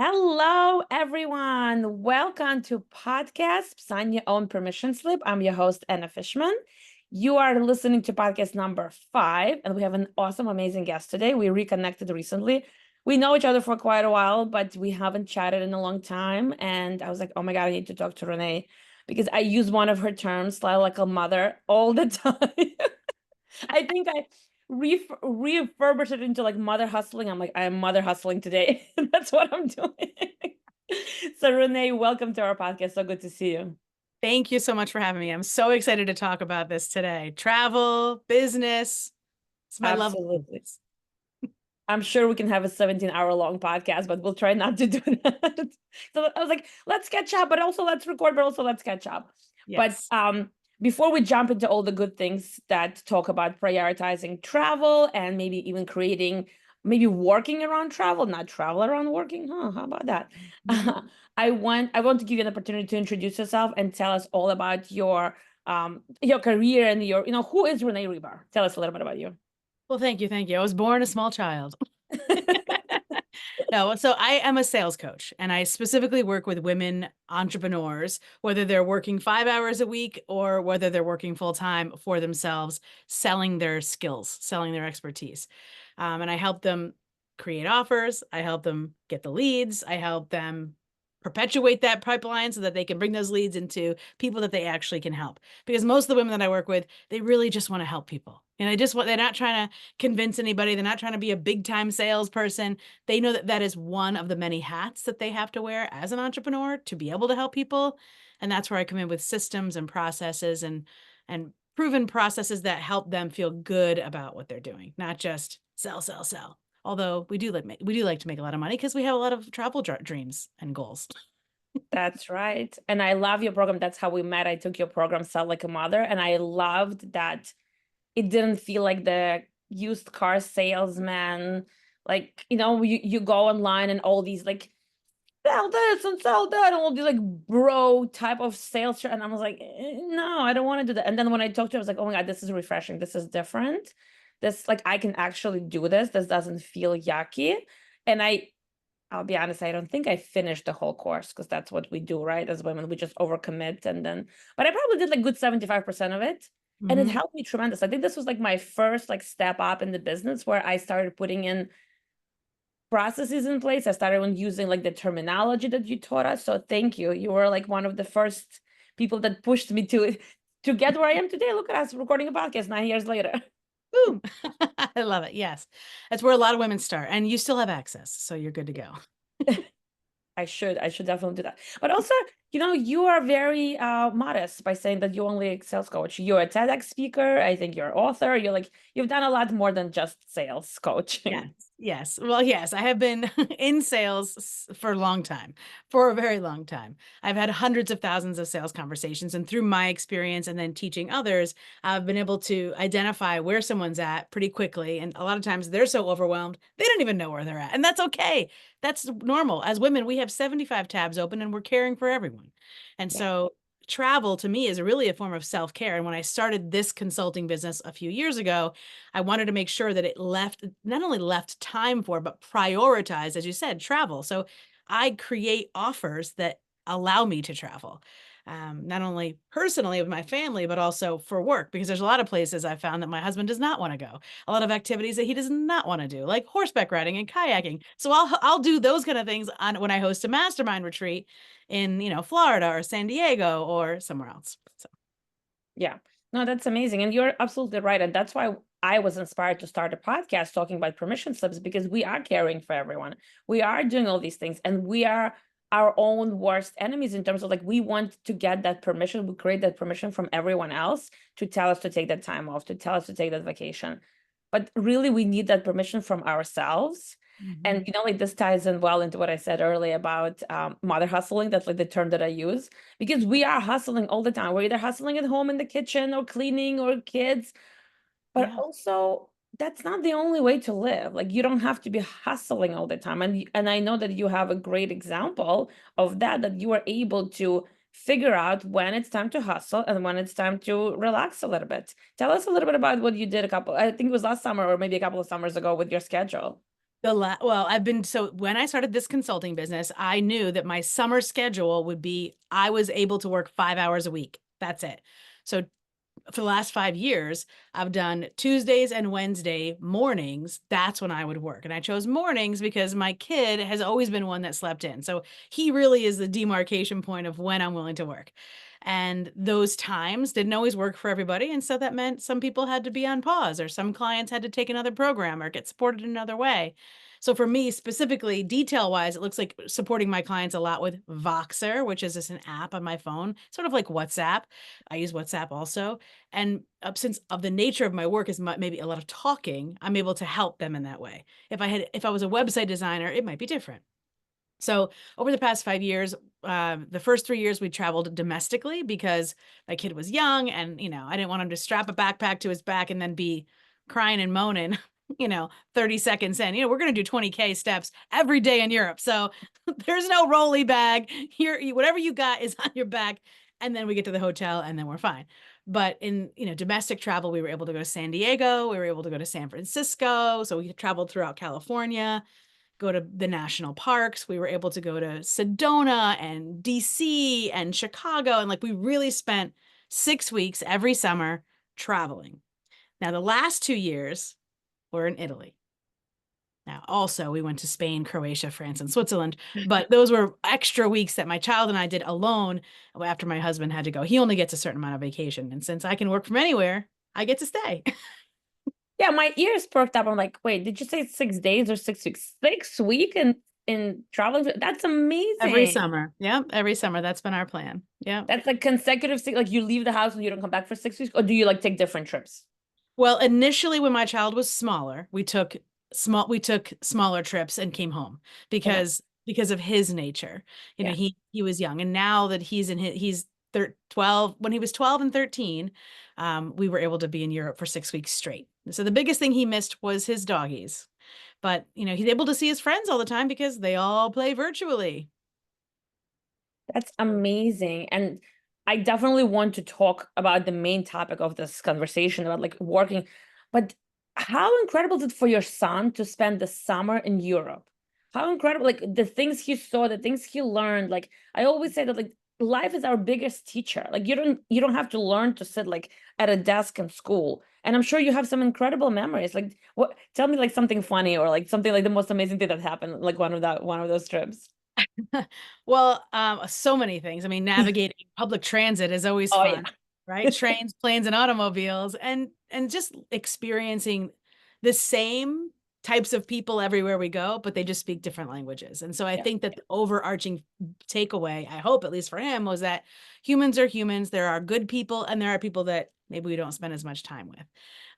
Hello, everyone. Welcome to podcast Sign Your Own Permission Slip. I'm your host, Anna Fishman. You are listening to podcast number 5, and we have an awesome, amazing guest today. We reconnected recently. We know each other for quite a while, but we haven't chatted in a long time. And I was like, oh my God, I need to talk to Renee because I use one of her terms, like a mother, all the time. I think I refurbished it into like mother hustling. I'm like, I'm mother hustling today. That's what I'm doing. So Renee, welcome to our podcast. So good to see you. Thank you so much for having me. I'm so excited to talk about this today. Travel, business. It's my love. Absolutely. I'm sure we can have a 17-hour long podcast, but we'll try not to do that. So I was like, let's catch up, but also let's record, but also let's catch up. But Yes. before we jump into all the good things that talk about prioritizing travel and maybe even maybe working around travel, not travel around working. Huh? How about that? Mhm. I want to give you an opportunity to introduce yourself and tell us all about your career and who is Renee Rhibar? Tell us a little bit about you. Well, thank you. Thank you. I was born a small child. No, so I am a sales coach and I specifically work with women entrepreneurs, whether they're working 5 hours a week or whether they're working full time for themselves, selling their skills, selling their expertise. And I help them create offers. I help them get the leads. I help them perpetuate that pipeline so that they can bring those leads into people that they actually can help. Because most of the women that I work with, they really just want to help people. And they're not trying to convince anybody. They're not trying to be a big time salesperson. They know that that is one of the many hats that they have to wear as an entrepreneur to be able to help people. And that's where I come in with systems and processes and proven processes that help them feel good about what they're doing, not just sell, sell, sell. Although we do like to make a lot of money because we have a lot of travel dreams and goals. That's right. And I love your program. That's how we met. I took your program, Sell Like a Mother, and I loved that it didn't feel like the used car salesman. Like, you go online and all these like sell this and sell that and all these like bro type of sales. And I was like, no, I don't want to do that. And then when I talked to her, I was like, oh my God, this is refreshing. This is different. This, like, I can actually do this. This doesn't feel yucky. And I'll be honest, I don't think I finished the whole course because that's what we do, right? As women, we just overcommit but I probably did like good 75% of it. And it Mhm. helped me tremendous. I think this was like my first like step up in the business where I started putting in processes in place. I started using like the terminology that you taught us. So thank you. You were like one of the first people that pushed me to get where I am today. Look at us recording a podcast 9 years later. Boom. I love it. Yes. That's where a lot of women start. And you still have access. So you're good to go. I should definitely do that. But also, you are very modest by saying that you only a sales coach. You're a TEDx speaker. I think you're an author. You've done a lot more than just sales Yes. coaching. Yes. Well, yes, I have been in sales for a long time, for a very long time. I've had hundreds of thousands of sales conversations, and through my experience and then teaching others, I've been able to identify where someone's at pretty quickly. And a lot of times they're so overwhelmed, they don't even know where they're at. And that's okay. That's normal. As women, we have 75 tabs open and we're caring for everyone. And Yeah. so travel to me is really a form of self-care. And when I started this consulting business a few years ago, I wanted to make sure that it not only left time for, but prioritized, as you said, travel. So I create offers that allow me to travel, not only personally with my family, but also for work, because there's a lot of places I found that my husband does not want to go, a lot of activities that he does not want to do, like horseback riding and kayaking. So I'll do those kind of things on when I host a mastermind retreat in, Florida or San Diego or somewhere else. So Yeah. No, that's amazing. And you're absolutely right. And that's why I was inspired to start a podcast talking about permission slips because we are caring for everyone. We are doing all these things and we are our own worst enemies in terms of like we want to get that permission. We create that permission from everyone else to tell us to take that time off, to tell us to take that vacation. But really, we need that permission from ourselves. And Mhm. like this ties in well into what I said earlier about mother hustling. That's like the term that I use because we are hustling all the time. We're either hustling at home in the kitchen or cleaning or kids, but Yeah. also that's not the only way to live. Like you don't have to be hustling all the time. And I know that you have a great example of that you are able to figure out when it's time to hustle and when it's time to relax a little bit. Tell us a little bit about what you did I think it was last summer or maybe a couple of summers ago with your schedule. Well, so when I started this consulting business, I knew that my summer schedule would be, I was able to work 5 hours a week. That's it. So for the last 5 years, I've done Tuesdays and Wednesday mornings. That's when I would work. And I chose mornings because my kid has always been one that slept in. So he really is the demarcation point of when I'm willing to work. And those times didn't always work for everybody. And so that meant some people had to be on pause, or some clients had to take another program or get supported in another way. So for me specifically, detail wise, it looks like supporting my clients a lot with Voxer, which is just an app on my phone, sort of like WhatsApp. I use WhatsApp also. And since of the nature of my work is maybe a lot of talking, I'm able to help them in that way. If I was a website designer, it might be different. So over the past 5 years, the first 3 years we traveled domestically because my kid was young, and I didn't want him to strap a backpack to his back and then be crying and moaning 30 seconds in. We're going to do 20K steps every day in Europe, so there's no rolly bag here. Whatever you got is on your back, and then we get to the hotel and then we're fine. But in domestic travel, we were able to go to San Diego, we were able to go to San Francisco, so we traveled throughout California, go to the national parks. We were able to go to Sedona and DC and Chicago. And we really spent 6 weeks every summer traveling. Now, the last 2 years were in Italy. Now, also, we went to Spain, Croatia, France, and Switzerland, but those were extra weeks that my child and I did alone after my husband had to go. He only gets a certain amount of vacation. And since I can work from anywhere, I get to stay. Yeah, my ears perked up. I'm like, wait, did you say 6 days or 6 weeks? 6 week in traveling? That's Every amazing. summer. Yeah, every summer. That's been our plan. Yeah. That's like consecutive, like you leave the house and you don't come back for 6 weeks, or do you like take different trips? Well, initially when my child was smaller, we took smaller trips and came home Okay. because of his nature. Yeah. He was young, and now that he's 12, when he was 12 and 13, we were able to be in Europe for 6 weeks straight. So the biggest thing he missed was his doggies. But, he's able to see his friends all the time because they all play virtually. That's amazing. And I definitely want to talk about the main topic of this conversation about like working. But how incredible is it for your son to spend the summer in Europe? How incredible, like the things he saw, the things he learned. Like I always say that like life is our biggest teacher. Like you don't have to learn to sit like at a desk in school. And I'm sure you have some incredible memories. Like what, tell me like something funny or like something like the most amazing thing that happened, like one of those trips. Well, so many things. I mean, navigating public transit is always Oh yeah. fun, right? Trains, planes, and automobiles, and just experiencing the same types of people everywhere we go, but they just speak different languages. And so I Yeah. think that the overarching takeaway, I hope at least for him, was that humans are humans. There are good people, and there are people that maybe we don't spend as much time with.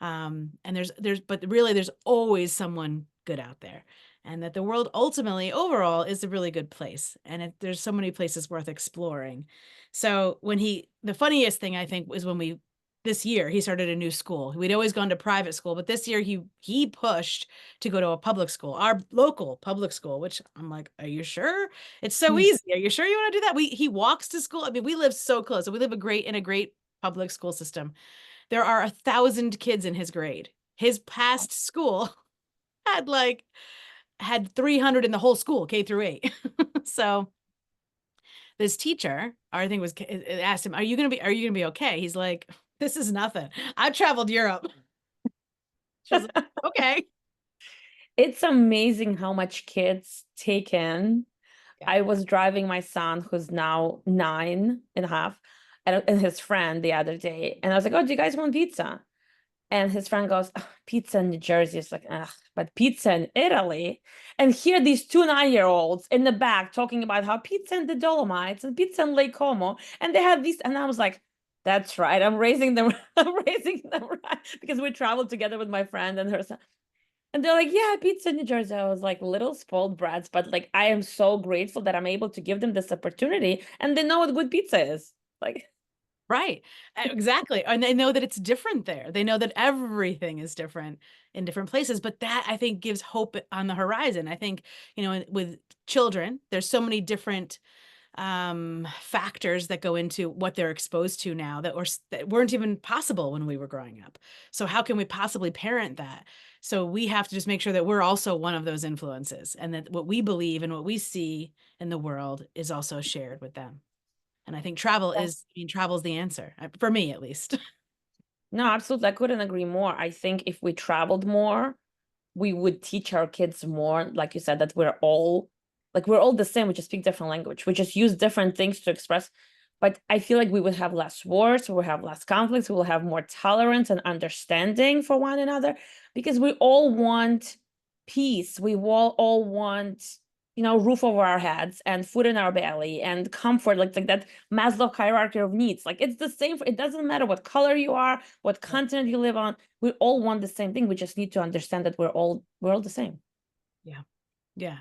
And but really, there's always someone good out there, and that the world ultimately overall is a really good place, and there's so many places worth exploring. So the funniest thing I think was when this year he started a new school. We'd always gone to private school, but this year he pushed to go to a public school, our local public school, which I'm like, are you sure? It's so easy. Are you sure you want to do that? He walks to school. I mean, we live so close. So we live in a great public school system. There are 1,000 kids in his grade. His past school had had 300 in the whole school, K through 8. So this teacher, I think was asked him, are you going to be okay? He's like, this is nothing. I traveled Europe. She was like, okay. It's amazing how much kids take in. Yeah. I was driving my son, who's now 9.5, and his friend the other day, and I was like, "Oh, do you guys want pizza?" And his friend goes, "Ugh, pizza in New Jersey." It's like, ugh, but pizza in Italy. And here, these two 9-year-olds in the back talking about how pizza in the Dolomites and pizza in Lake Como, and they have these, and I was like, "That's right, I'm raising them, I'm raising them right," because we traveled together with my friend and her son. And they're like, yeah, pizza in New Jersey. I was like, little spoiled brats, but like, I am so grateful that I'm able to give them this opportunity and they know what good pizza is. Like, Right. Exactly. And they know that it's different there. They know that everything is different in different places. But that, I think, gives hope on the horizon. I think, with children, there's so many different factors that go into what they're exposed to now that weren't even possible when we were growing up. So how can we possibly parent that? So we have to just make sure that we're also one of those influences, and that what we believe and what we see in the world is also shared with them. And I think travel is the answer, for me at least. No, absolutely. I couldn't agree more. I think if we traveled more, we would teach our kids more, like you said, that we're all the same. We just speak different language. We just use different things to express. But I feel like we would have less wars, we will have less conflicts, we will have more tolerance and understanding for one another, because we all want peace. We all want, roof over our heads and food in our belly and comfort, like that Maslow hierarchy of needs. Like it's the same it doesn't matter what color you are, what continent you live on. We all want the same thing. We just need to understand that we're all the same. Yeah. Yeah.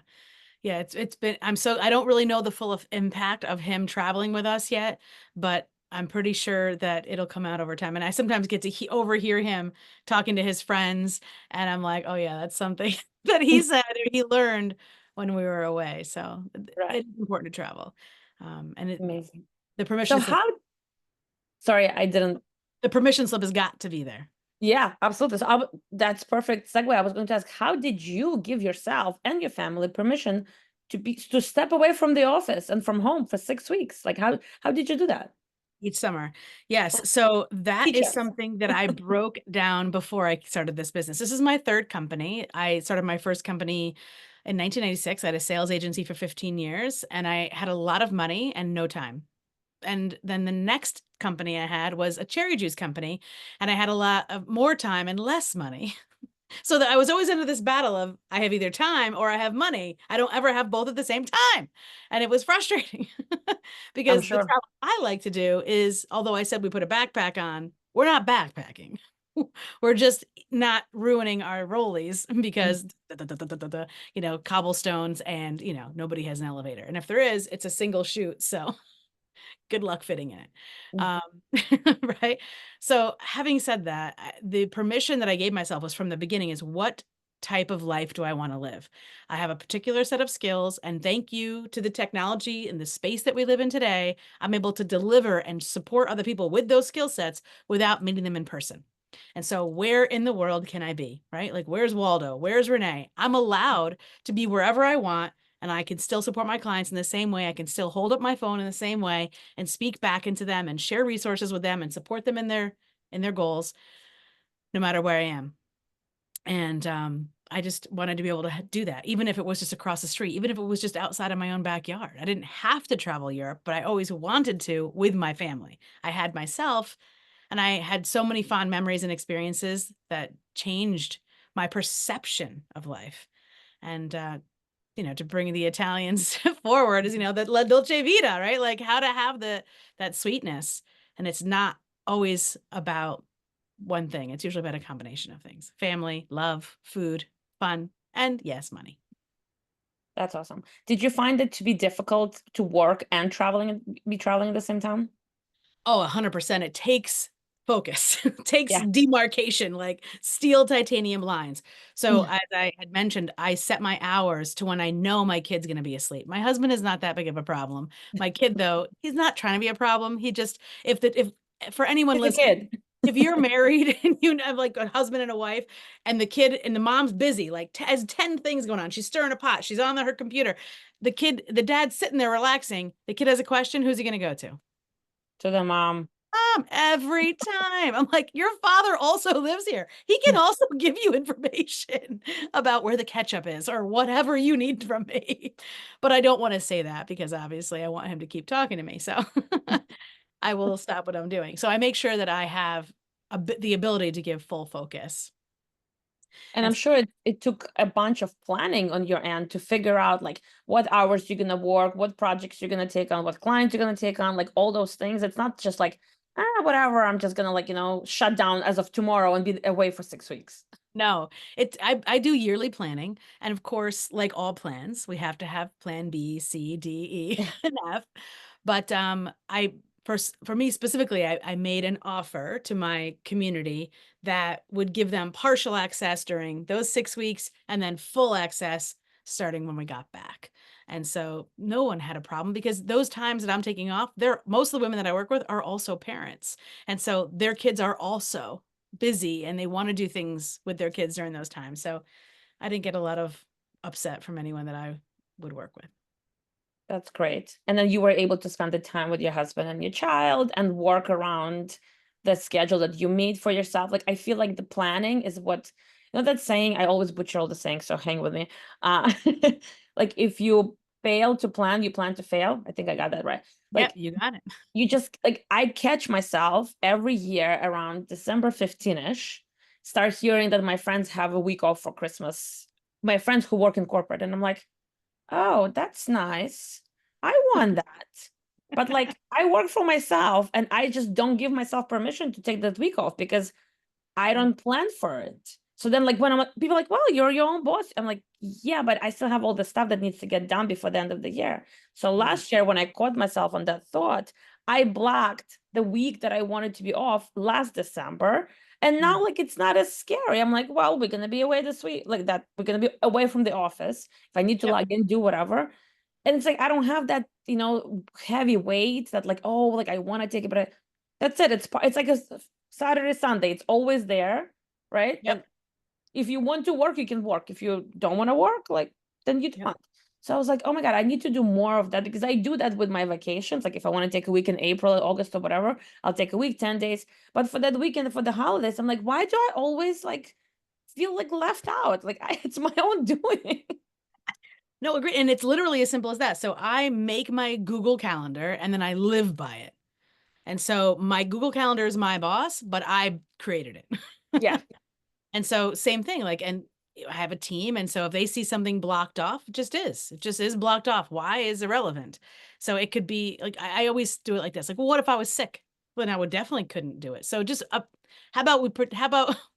Yeah, it's been I don't really know the full impact of him traveling with us yet, but I'm pretty sure that it'll come out over time. And I sometimes get to overhear him talking to his friends, and I'm like, oh yeah, that's something that he said or he learned when we were away. So Right. it's important to travel. And Amazing. the So permission slip, how, sorry, I didn't. the permission slip has got to be there. Yeah, absolutely. So that's perfect segue. I was going to ask, how did you give yourself and your family permission to step away from the office and from home for 6 weeks? Like how did you do that? Each summer. Yes. So that Teach is us. something that I broke down before I started this business. This is my third company. I started my first company in 1996. I had a sales agency for 15 years, and I had a lot of money and no time. And then the next company I had was a cherry juice company, and I had a lot of more time and less money. So that I was always into this battle of I have either time or I have money. I don't ever have both at the same time. And it was frustrating I'm because the sure. travel I like to do is, although I said we put a backpack on, we're not backpacking. We're just not ruining our rollies because, cobblestones and, nobody has an elevator. And if there is, it's a single chute. So good luck fitting in it. Right. So having said that, the permission that I gave myself was from the beginning is what type of life do I want to live? I have a particular set of skills, and thank you to the technology and the space that we live in today, I'm able to deliver and support other people with those skill sets without meeting them in person. And so where in the world can I be, right? Like, where's Waldo? Where's Renee? I'm allowed to be wherever I want, and I can still support my clients in the same way. I can still hold up my phone in the same way and speak back into them and share resources with them and support them in their goals, no matter where I am. And I just wanted to be able to do that, even if it was just across the street, even if it was just outside of my own backyard. I didn't have to travel Europe, but I always wanted to with my family. I had myself, and I had so many fond memories and experiences that changed my perception of life. And to bring the Italians forward is, that La Dolce Vita, right? Like how to have that sweetness. And it's not always about one thing. It's usually about a combination of things: family, love, food, fun, and yes, money. That's awesome. Did you find it to be difficult to work and be traveling at the same time? Oh, 100%. It takes focus. It takes Yeah. demarcation, like steel titanium lines. So Mm. as I had mentioned, I set my hours to when I know my kid's going to be asleep. My husband is not that big of a problem. My kid, though, he's not trying to be a problem. He just, if for anyone He's a listening, kid. if you're married and you have like a husband and a wife, and the kid and the mom's busy, like has 10 things going on. She's stirring a pot. She's on her computer. The dad's sitting there relaxing. The kid has a question. Who's he going to go to? To the mom. Every time. I'm like, your father also lives here. He can also give you information about where the ketchup is or whatever you need from me. But I don't want to say that because obviously I want him to keep talking to me. So I will stop what I'm doing. So I make sure that I have the ability to give full focus. And And I'm sure it took a bunch of planning on your end to figure out like what hours you're gonna work, what projects you're gonna take on, what clients you're gonna take on, like all those things. It's not just like, whatever, I'm just gonna shut down as of tomorrow and be away for 6 weeks. no, I do yearly planning. And of course, like all plans, we have to have plan B, C, D, E, and F. But for me specifically, I made an offer to my community that would give them partial access during those 6 weeks and then full access starting when we got back. And so no one had a problem because those times that I'm taking off, most of the women that I work with are also parents. And so their kids are also busy and they want to do things with their kids during those times. So I didn't get a lot of upset from anyone that I would work with. That's great. And then you were able to spend the time with your husband and your child and work around the schedule that you made for yourself. Like, I feel like the planning is what, that saying, I always butcher all the sayings, so hang with me. Like, if you fail to plan, you plan to fail. I think I got that right. Yep, Like, you got it. you just, like, I catch myself every year around December 15-ish, start hearing that my friends have a week off for Christmas. My friends who work in corporate, and I'm like, oh, that's nice. I want that. But like, I work for myself and I just don't give myself permission to take that week off because I don't plan for it. So then, like, when people are like, well, you're your own boss. I'm like, yeah, but I still have all the stuff that needs to get done before the end of the year. So last year, when I caught myself on that thought, I blocked the week that I wanted to be off last December. And now, like, it's not as scary. I'm like, well, we're going to be away this week, like that. We're going to be away from the office. If I need to Yep. log in, do whatever. And it's like, I don't have that, heavy weight that, like, oh, like, I want to take it, but that's it. It's like a Saturday, Sunday. It's always there, right? Yep. And if you want to work, you can work. If you don't want to work, like, then you Yep. don't. So I was like, oh my God, I need to do more of that because I do that with my vacations. Like, if I want to take a week in April, August, or whatever, I'll take a week, 10 days. But for that weekend, for the holidays, I'm like, why do I always like feel like left out? Like, it's my own doing. No, agree. And it's literally as simple as that. So I make my Google Calendar and then I live by it. And so my Google Calendar is my boss, but I created it. Yeah. And so same thing, like, and I have a team. And so if they see something blocked off, it just is blocked off. Why is irrelevant. So it could be like, I always do it like this. Like, well, what if I was sick? Then I would definitely couldn't do it. So just how about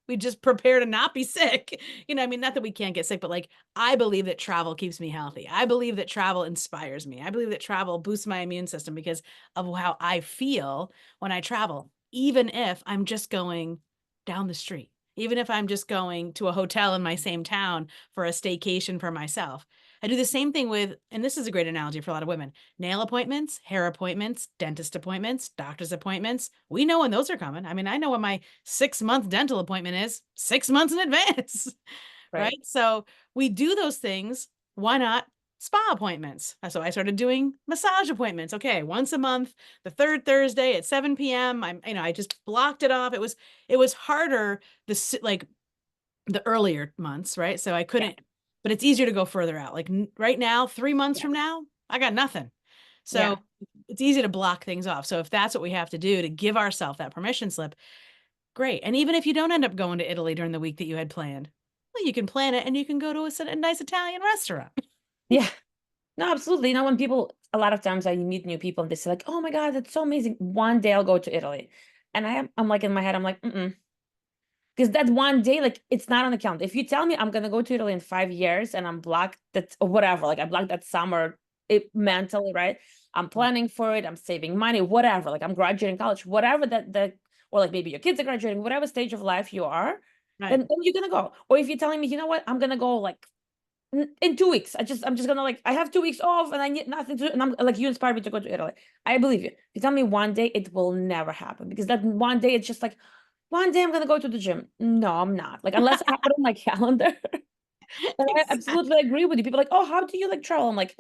we just prepare to not be sick? I mean, not that we can't get sick, but like, I believe that travel keeps me healthy. I believe that travel inspires me. I believe that travel boosts my immune system because of how I feel when I travel, even if I'm just going down the street, even if I'm just going to a hotel in my same town for a staycation for myself. I do the same thing with, and this is a great analogy for a lot of women, nail appointments, hair appointments, dentist appointments, doctor's appointments. We know when those are coming. I mean, I know when my 6-month dental appointment is 6 months in advance, Right. right? So we do those things. Why not spa appointments? So I started doing massage appointments. Okay, once a month, the third Thursday at 7 p.m. I just blocked it off. It was harder like the earlier months, right? So I couldn't, but it's easier to go further out. Like right now, 3 months Yeah. from now, I got nothing. Yeah. So it's easy to block things off. So if that's what we have to do to give ourselves that permission slip, great. And even if you don't end up going to Italy during the week that you had planned, well, you can plan it and you can go to a nice Italian restaurant. Yeah. No, absolutely. When people, a lot of times I meet new people and they say like, oh my God, that's so amazing. One day I'll go to Italy. And I'm like, in my head, I'm like, because that one day, like, it's not on the calendar. If you tell me I'm gonna go to Italy in 5 years and I'm blocked that or whatever, like I blocked that summer mentally, right? I'm planning for it, I'm saving money, whatever, like I'm graduating college, whatever or like maybe your kids are graduating, whatever stage of life you are, Right. then you're gonna go. Or if you're telling me, you know what, I'm gonna go like in 2 weeks. I'm just gonna like I have 2 weeks off and I need nothing to do. And I'm like, you inspired me to go to Italy. I believe you. If you tell me one day, it will never happen because that one day it's just like one day I'm gonna go to the gym. No, I'm not. Like unless I have it on my calendar. And I absolutely agree with you. People are like, oh, how do you like travel? I'm like,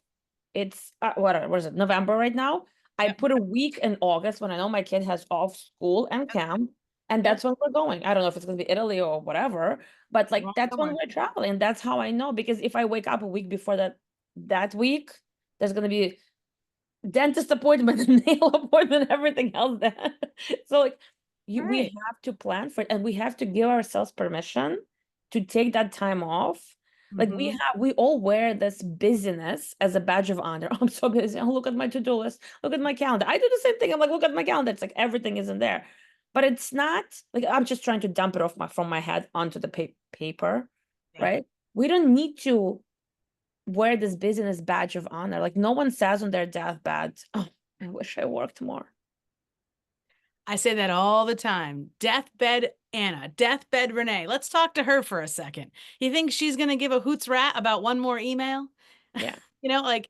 it's what is it, November right now? I Yep. put a week in August when I know my kid has off school and camp, and Yep. that's when we're going. I don't know if it's gonna be Italy or whatever, but We're like all that's when going. we're traveling. That's how I know because if I wake up a week before that week, there's gonna be dentist appointment, nail appointment, everything else there. So like we Right. have to plan for it and we have to give ourselves permission to take that time off. Like Mm-hmm. we all wear this busyness as a badge of honor. I'm so busy. Oh, look at my to-do list. Look at my calendar. I do the same thing. I'm like, look at my calendar. It's like everything isn't there. But it's not like I'm just trying to dump it off from my head onto the paper, Yeah. right? We don't need to wear this business badge of honor. Like no one says on their deathbed, "Oh, I wish I worked more." I say that all the time. Deathbed Anna, deathbed Renee. Let's talk to her for a second. You think she's going to give a hoots rat about one more email? Yeah, Like,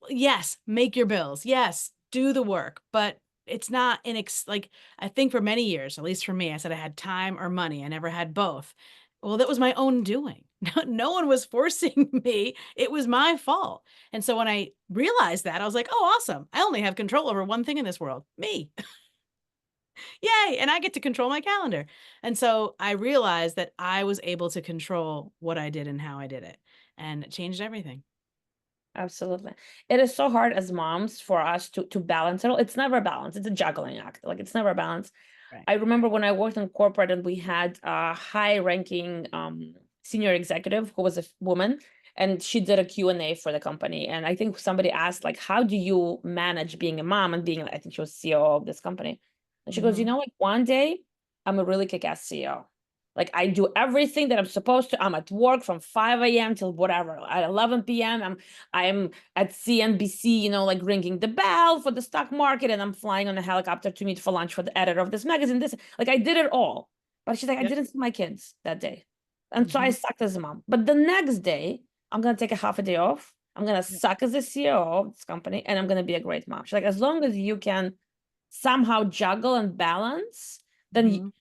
yes, make your bills. Yes, do the work, but it's not like I think for many years, at least for me, I said I had time or money. I never had both. Well, that was my own doing. No one was forcing me. It was my fault. And so when I realized that, I was like, oh, awesome. I only have control over one thing in this world, me. Yay. And I get to control my calendar. And so I realized that I was able to control what I did and how I did it. And it changed everything. absolutely. It is so hard as moms for us to balance it all. It's never a balance. It's a juggling act. Like it's never a balance. Right. I remember when I worked in corporate and we had a high-ranking senior executive who was a woman, and she did a Q&A for the company. And I think somebody asked, like, how do you manage being a mom and being, I think she was CEO of this company. And she goes, Mhm. like one day I'm a really kick-ass CEO. Like I do everything that I'm supposed to. I'm at work from 5 a.m. till whatever. At 11 p.m. I'm at CNBC, like ringing the bell for the stock market, and I'm flying on a helicopter to meet for lunch for the editor of this magazine. This, like, I did it all. But she's like, I Yep. didn't see my kids that day. And so I Mhm. sucked as a mom. But the next day, I'm gonna take a half a day off. I'm gonna Yep. suck as a CEO of this company, and I'm gonna be a great mom. She's like, as long as you can somehow juggle and balance, then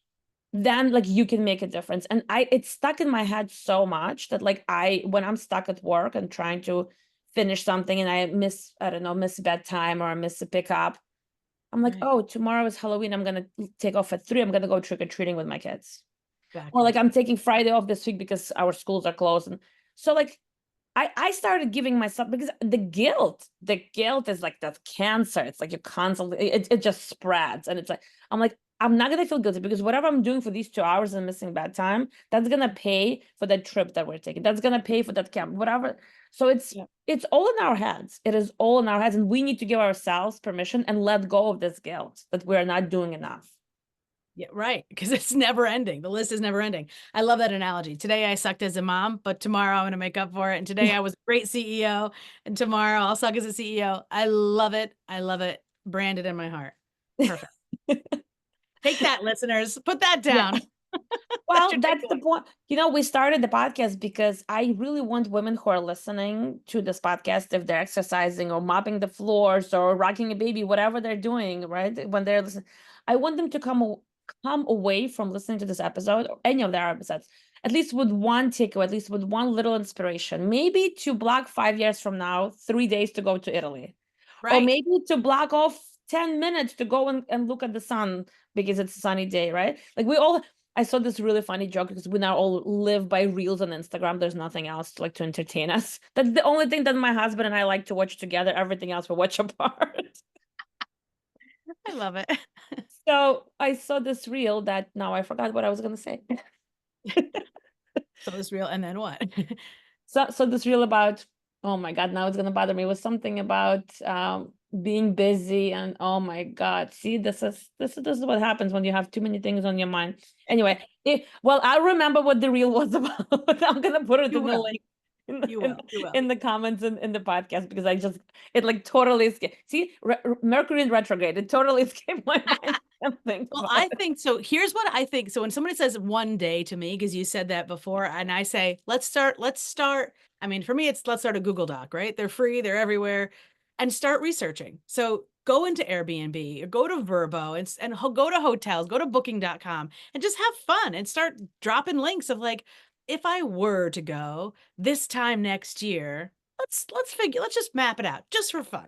Mhm. like you can make a difference. And it's stuck in my head so much that like when I'm stuck at work and trying to finish something and I don't know, miss bedtime or I miss a pickup, I'm like, Right. oh, tomorrow is Halloween, I'm gonna take off at 3, I'm gonna go trick-or-treating with my kids. Or like Exactly. I'm taking Friday off this week because our schools are closed. And so like I started giving myself, because the guilt is like that cancer. It's like you constantly, it just spreads. And it's like, I'm like, I'm not gonna feel guilty because whatever I'm doing for these 2 hours and missing bad time, that's gonna pay for that trip that we're taking. That's gonna pay for that camp, whatever. So Yep. it's all in our heads. It is all in our heads. And we need to give ourselves permission and let go of this guilt that we're not doing enough. Yeah, right. Because it's never ending. The list is never ending. I love that analogy. Today I sucked as a mom, but tomorrow I'm going to make up for it. And today I was a great CEO, and tomorrow I'll suck as a CEO. I love it. I love it. Branded in my heart. Perfect. Take that, listeners. Put that Yeah. down. That's Well, your that's the takeaway. point. We started the podcast because I really want women who are listening to this podcast, if they're exercising or mopping the floors or rocking a baby, whatever they're doing, right? When they're listening, I want them to come away from listening to this episode or any of their episodes, at least with one takeaway, at least with one little inspiration. Maybe to block 5 years from now, 3 days to go to Italy, or Right. maybe to block off 10 minutes to go and look at the sun because it's a sunny day, right? Like I saw this really funny joke because we now all live by reels on Instagram. There's nothing else to entertain us. That's the only thing that my husband and I like to watch together. Everything else we watch apart. I love it. So I saw this reel that now I forgot what I was gonna say. So this real, and then what? So this reel about, oh my God, now it's gonna bother me. It was something about being busy, and oh my God, see, this is what happens when you have too many things on your mind. Anyway, well, I'll remember what the reel was about. I'm gonna put it You in the will. link in You will. You will. in the comments in the podcast, because it like totally escaped. See, Mercury in retrograde, it totally escaped my mind. I can't think Well, about I it. think so. Here's what I think. So when somebody says one day to me, because you said that before, and I say, let's start. I mean, for me, it's let's start a Google Doc, right? They're free, they're everywhere, and start researching. So go into Airbnb or go to Verbo and go to hotels, go to booking.com and just have fun and start dropping links of like, if I were to go this time next year, let's just map it out just for fun.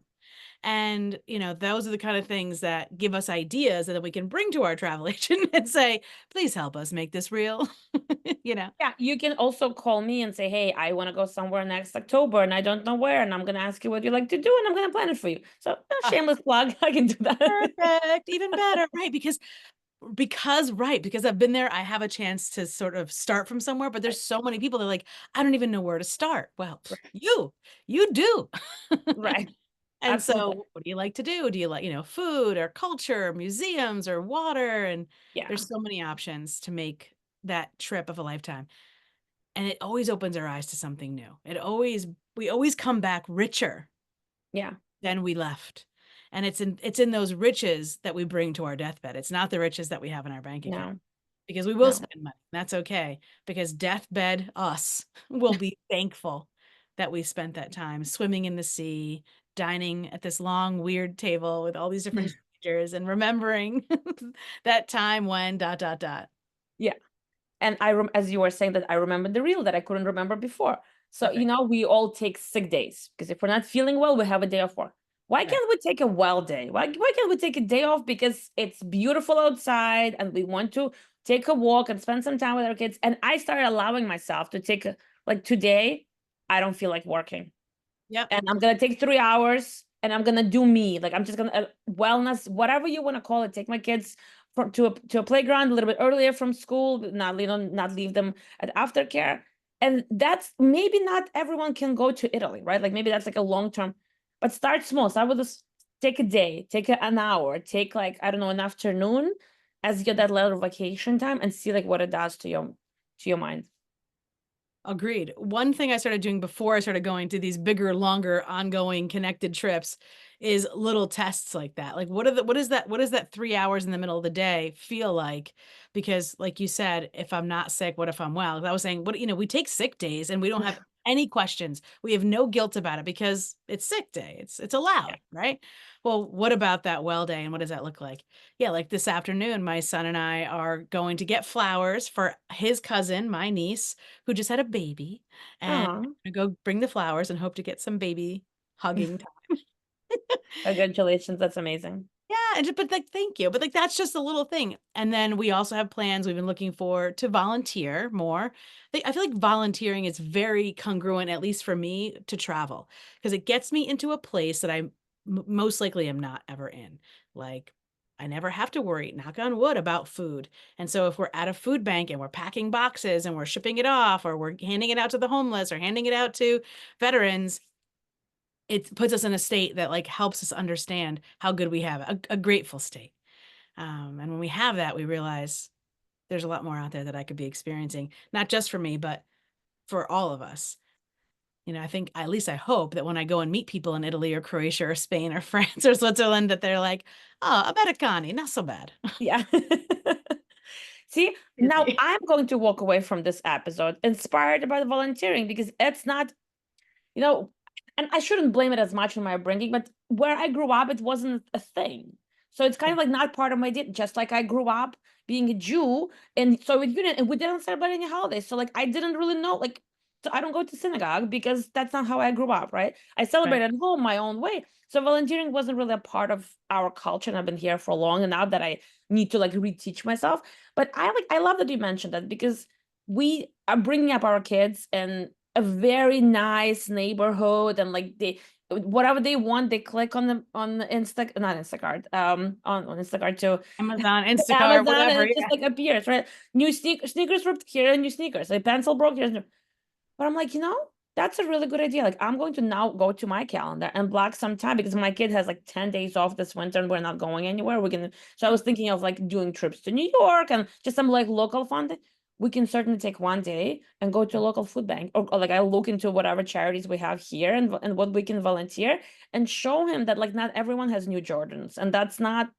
And, those are the kind of things that give us ideas that we can bring to our travel agent and say, please help us make this real. you know, Yeah, you can also call me and say, hey, I want to go somewhere next October and I don't know where, and I'm going to ask you what you like to do and I'm going to plan it for you. So, Ah, shameless plug, I can do that. perfect, even better, right? Because I've been there, I have a chance to sort of start from somewhere, but Right, there's so many people that are like, I don't even know where to start. Well, you do. right. And Absolutely. so, what do you like to do? Do you like, food or culture, museums or water? And Yeah. there's so many options to make that trip of a lifetime. And it always opens our eyes to something new. We always come back richer Yeah. than we left. And it's in those riches that we bring to our deathbed. It's not the riches that we have in our bank account, No, because we will no. spend money. That's okay, because deathbed us will be thankful that we spent that time swimming in the sea, dining at this long, weird table with all these different strangers, and remembering that time when dot, dot, dot. Yeah. And as you were saying that, I remember the reel that I couldn't remember before. So, Perfect. we all take sick days because if we're not feeling well, we have a day off work. Why Right. can't we take a well day? Why can't we take a day off because it's beautiful outside and we want to take a walk and spend some time with our kids? And I started allowing myself to take like today, I don't feel like working. Yep. And I'm gonna take 3 hours and I'm gonna do me. Like I'm just gonna wellness, whatever you want to call it. Take my kids to a playground a little bit earlier from school, not leave them at aftercare. And that's maybe not everyone can go to Italy, right? Like maybe that's like a long term, but start small. Start with this. Take a day, take an hour, take like I don't know an afternoon as your that little vacation time, and see like what it does to your mind. Agreed. One thing I started doing before I started going to these bigger, longer, ongoing connected trips is little tests like that. Like what is that 3 hours in the middle of the day feel like? Because like you said, if I'm not sick, what if I'm well? I was saying, we take sick days and we don't have any questions. We have no guilt about it because it's sick day. It's Yeah. allowed, right? Well, what about that well day and what does that look like? Yeah, like this afternoon, my son and I are going to get flowers for his cousin, my niece, who just had a baby, and Oh, we're gonna go bring the flowers and hope to get some baby hugging time. congratulations! That's amazing. Yeah, but like, thank you. But like, that's just a little thing. And then we also have plans we've been looking for to volunteer more. I feel like volunteering is very congruent, at least for me, to travel because it gets me into a place that most likely am not ever in. Like, I never have to worry, knock on wood, about food. And so if we're at a food bank and we're packing boxes and we're shipping it off, or we're handing it out to the homeless or handing it out to veterans, it puts us in a state that like helps us understand how good we have a grateful state. And when we have that, we realize there's a lot more out there that I could be experiencing, not just for me, but for all of us. I think, at least I hope, that when I go and meet people in Italy or Croatia or Spain or France or Switzerland, that they're like, oh, Americani, not so bad. Yeah. See, now Easy. I'm going to walk away from this episode inspired by the volunteering because it's not, you know, and I shouldn't blame it as much on my upbringing, but where I grew up, it wasn't a thing. So it's kind Yeah. of like not part of my day, just like I grew up being a Jew in Soviet Union and we didn't celebrate any holidays. So like I didn't really know, like, so I don't go to synagogue because that's not how I grew up, right? I celebrate Right. at home my own way. So volunteering wasn't really a part of our culture, and I've been here for long enough that I need to like reteach myself. But I love that you mentioned that because we are bringing up our kids in a very nice neighborhood, and like they whatever they want, they click on the not Instacart, on Instacart too, Amazon, Instacart, Amazon, and whatever. it just Yeah. like appears, right? New sneakers ripped here, and new sneakers. A pencil broke, here's new. But I'm like, that's a really good idea. Like, I'm going to now go to my calendar and block some time because my kid has like 10 days off this winter and we're not going anywhere. So I was thinking of like doing trips to New York and just some like local fun thing. We can certainly take one day and go to a local food bank, or like I look into whatever charities we have here and what we can volunteer and show him that like not everyone has new Jordans, and that's not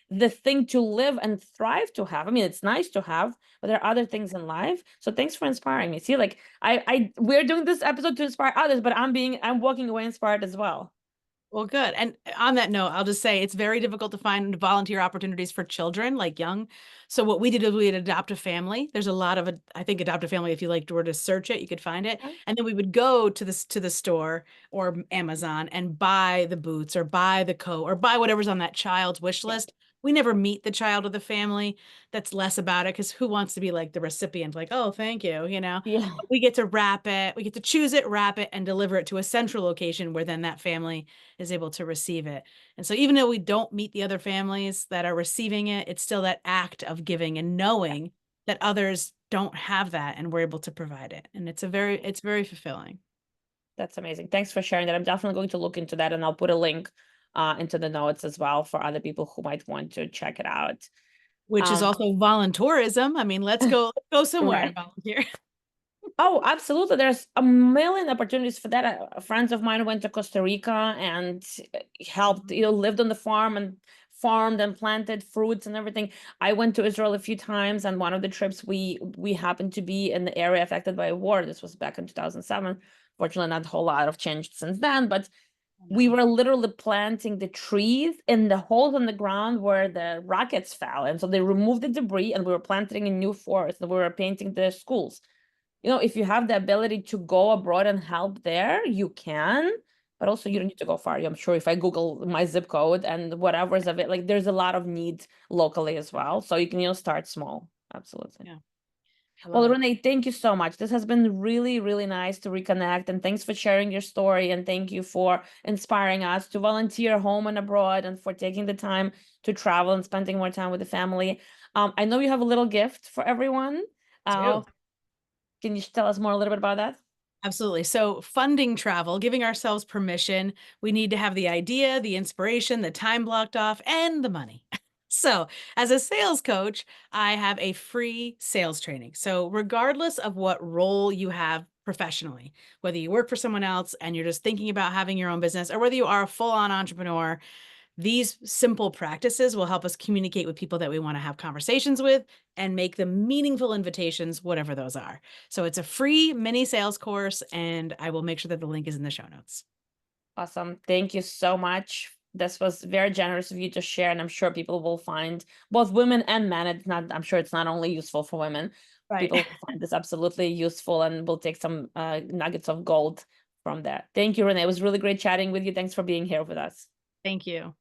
the thing to live and thrive to have. I mean, it's nice to have, but there are other things in life. So thanks for inspiring me. See, like we're doing this episode to inspire others, but I'm walking away inspired as well. Well, good. And on that note, I'll just say it's very difficult to find volunteer opportunities for children, like young. So what we did is we had adopt a family. There's a lot of, I think, adopt a family. If you like were to search it, you could find it. Okay. And then we would go to the store or Amazon and buy the boots or buy the coat or buy whatever's on that child's wish Yeah. list. We never meet the child of the family. That's less about it, because who wants to be like the recipient, like, oh, thank you, Yeah. But we get to wrap it, we get to choose it, wrap it, and deliver it to a central location where then that family is able to receive it. And so even though we don't meet the other families that are receiving it, it's still that act of giving and knowing that others don't have that and we're able to provide it. And it's very fulfilling. That's amazing. Thanks for sharing that. I'm definitely going to look into that, and I'll put a link into the notes as well for other people who might want to check it out. Which is Um, also voluntourism. I mean, let's go somewhere and right. volunteer. Oh, absolutely. There's a million opportunities for that. Friends of mine went to Costa Rica and helped, lived on the farm and farmed and planted fruits and everything. I went to Israel a few times, and one of the trips we happened to be in the area affected by a war. This was back in 2007. Fortunately, not a whole lot of changed since then, but we were literally planting the trees in the holes in the ground where the rockets fell. And so they removed the debris and we were planting a new forest and we were painting the schools. If you have the ability to go abroad and help there, you can, but also you don't need to go far. I'm sure if I Google my zip code and whatever's of it, like there's a lot of need locally as well. So you can, start small. Absolutely. Yeah, I love Well, it. Renee, thank you so much. This has been really, really nice to reconnect. And thanks for sharing your story. And thank you for inspiring us to volunteer home and abroad and for taking the time to travel and spending more time with the family. I know you have a little gift for everyone. Uh, Do. can you tell us more a little bit about that? Absolutely. So, funding travel, giving ourselves permission, we need to have the idea, the inspiration, the time blocked off, and the money. So, as a sales coach, I have a free sales training. So, regardless of what role you have professionally, whether you work for someone else and you're just thinking about having your own business, or whether you are a full on entrepreneur, these simple practices will help us communicate with people that we want to have conversations with and make them meaningful invitations, whatever those are. So it's a free mini sales course, and I will make sure that the link is in the show notes. Awesome. Thank you so much. This was very generous of you to share, and I'm sure people will find both women and men. I'm sure it's not only useful for women. Right. People will find this absolutely useful and will take some nuggets of gold from that. Thank you, Renee. It was really great chatting with you. Thanks for being here with us. Thank you.